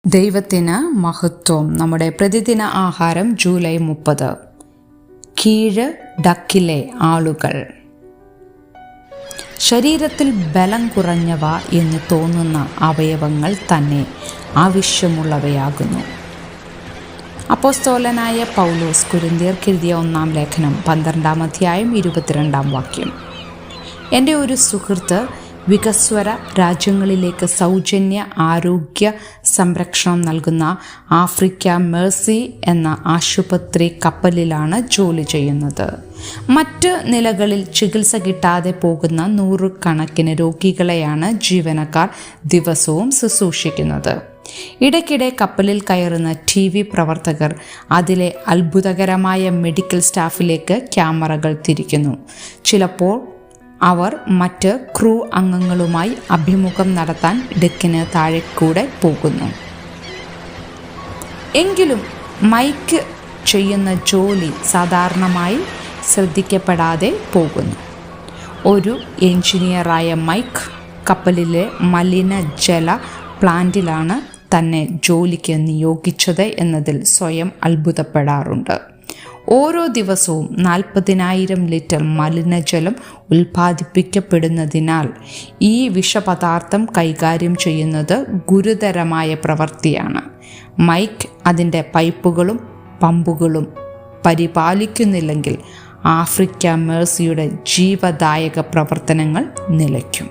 ദൈവത്തിന് മഹത്വം. നമ്മുടെ പ്രതിദിന ആഹാരം ജൂലൈ 30. കീഴ് ഡക്കിലെ ആളുകൾ. ശരീരത്തിൽ ബലം കുറഞ്ഞവ എന്ന് തോന്നുന്ന അവയവങ്ങൾ തന്നെ ആവശ്യമുള്ളവയാകുന്നു. അപ്പോസ്തലനായ പൗലോസ് കൊരിന്ത്യർക്കെഴുതിയ 1-ാം ലേഖനം 12-ാം അധ്യായം 22-ാം വാക്യം. എൻ്റെ ഒരു സുഹൃത്ത് വികസ്വര രാജ്യങ്ങളിലേക്ക് സൗജന്യ ആരോഗ്യ സംരക്ഷണം നൽകുന്ന ആഫ്രിക്ക മേഴ്സി എന്ന ആശുപത്രി കപ്പലിലാണ് ജോലി ചെയ്യുന്നത്. മറ്റ് നിലകളിൽ ചികിത്സ കിട്ടാതെ പോകുന്ന നൂറുകണക്കിന് രോഗികളെയാണ് ജീവനക്കാർ ദിവസവും ശുശ്രൂഷിക്കുന്നത്. ഇടയ്ക്കിടെ കപ്പലിൽ കയറുന്ന TV പ്രവർത്തകർ അതിലെ അത്ഭുതകരമായ മെഡിക്കൽ സ്റ്റാഫിലേക്ക് ക്യാമറകൾ തിരിക്കുന്നു. ചിലപ്പോൾ അവർ മറ്റ് ക്രൂ അംഗങ്ങളുമായി അഭിമുഖം നടത്താൻ ഡെക്കിന് താഴെക്കൂടെ പോകുന്നു. എങ്കിലും മൈക്ക് ചെയ്യുന്ന ജോലി സാധാരണമായി ശ്രദ്ധിക്കപ്പെടാതെ പോകുന്നു. ഒരു എഞ്ചിനീയറായ മൈക്ക് കപ്പലിലെ മലിനജല പ്ലാന്റിലാണ് തന്നെ ജോലിക്ക് നിയോഗിച്ചത് എന്നതിൽ സ്വയം അത്ഭുതപ്പെടാറുണ്ട്. ഓരോ ദിവസവും 40,000 ലിറ്റർ മലിനജലം ഉൽപ്പാദിപ്പിക്കപ്പെടുന്നതിനാൽ ഈ വിഷപദാർത്ഥം കൈകാര്യം ചെയ്യുന്നത് ഗുരുതരമായ പ്രവൃത്തിയാണ്. മൈക്ക് അതിൻ്റെ പൈപ്പുകളും പമ്പുകളും പരിപാലിക്കുന്നില്ലെങ്കിൽ ആഫ്രിക്ക മേഴ്സിയുടെ ജീവദായക പ്രവർത്തനങ്ങൾ നിലയ്ക്കും.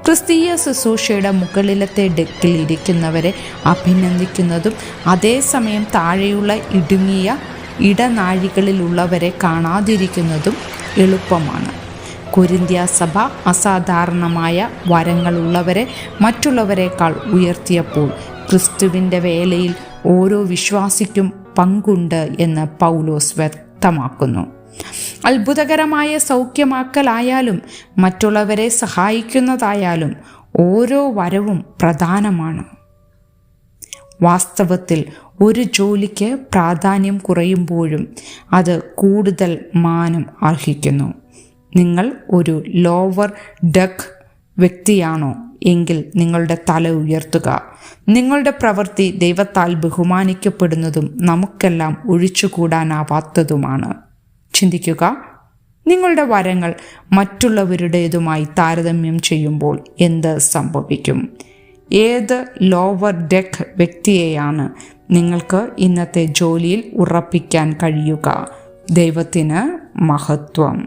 ക്രിസ്തീയ ശുശ്രൂഷയുടെ മുകളിലത്തെ ഡെക്കിൽ ഇരിക്കുന്നവരെ അഭിനന്ദിക്കുന്നതും അതേസമയം താഴെയുള്ള ഇടുങ്ങിയ ഇടനാഴികളിലുള്ളവരെ കാണാതിരിക്കുന്നതും എളുപ്പമാണ്. കൊരിന്ത്യ സഭ അസാധാരണമായ വരങ്ങളുള്ളവരെ മറ്റുള്ളവരെക്കാൾ ഉയർത്തിയപ്പോൾ ക്രിസ്തുവിൻ്റെ വേലയിൽ ഓരോ വിശ്വാസിക്കും പങ്കുണ്ട് എന്ന് പൗലോസ് വ്യക്തമാക്കുന്നു. അത്ഭുതകരമായ സൗഖ്യമാക്കലായാലും മറ്റുള്ളവരെ സഹായിക്കുന്നതായാലും ഓരോ വരവും പ്രധാനമാണ്. വാസ്തവത്തിൽ ഒരു ജോലിക്ക് പ്രാധാന്യം കുറയുമ്പോഴും അത് കൂടുതൽ മാനം അർഹിക്കുന്നു. നിങ്ങൾ ഒരു ലോവർ ഡെക്ക് വ്യക്തിയാണോ എങ്കിൽ നിങ്ങളുടെ തല ഉയർത്തുക. നിങ്ങളുടെ പ്രവൃത്തി ദൈവത്താൽ ബഹുമാനിക്കപ്പെടുന്നതും നമുക്കെല്ലാം ഒഴിച്ചുകൂടാനാവാത്തതുമാണ്. ചിന്തിക്കുക, നിങ്ങളുടെ വരങ്ങൾ മറ്റുള്ളവരുടേതുമായി താരതമ്യം ചെയ്യുമ്പോൾ എന്ത് സംഭവിക്കും? ഏത് ലോവർ ഡെക്ക് വ്യക്തിയെയാണ് നിങ്ങൾക്ക് ഇന്നത്തെ ജോലിയിൽ ഉറപ്പിക്കാൻ കഴിയുക? ദൈവത്തിന് മഹത്വം.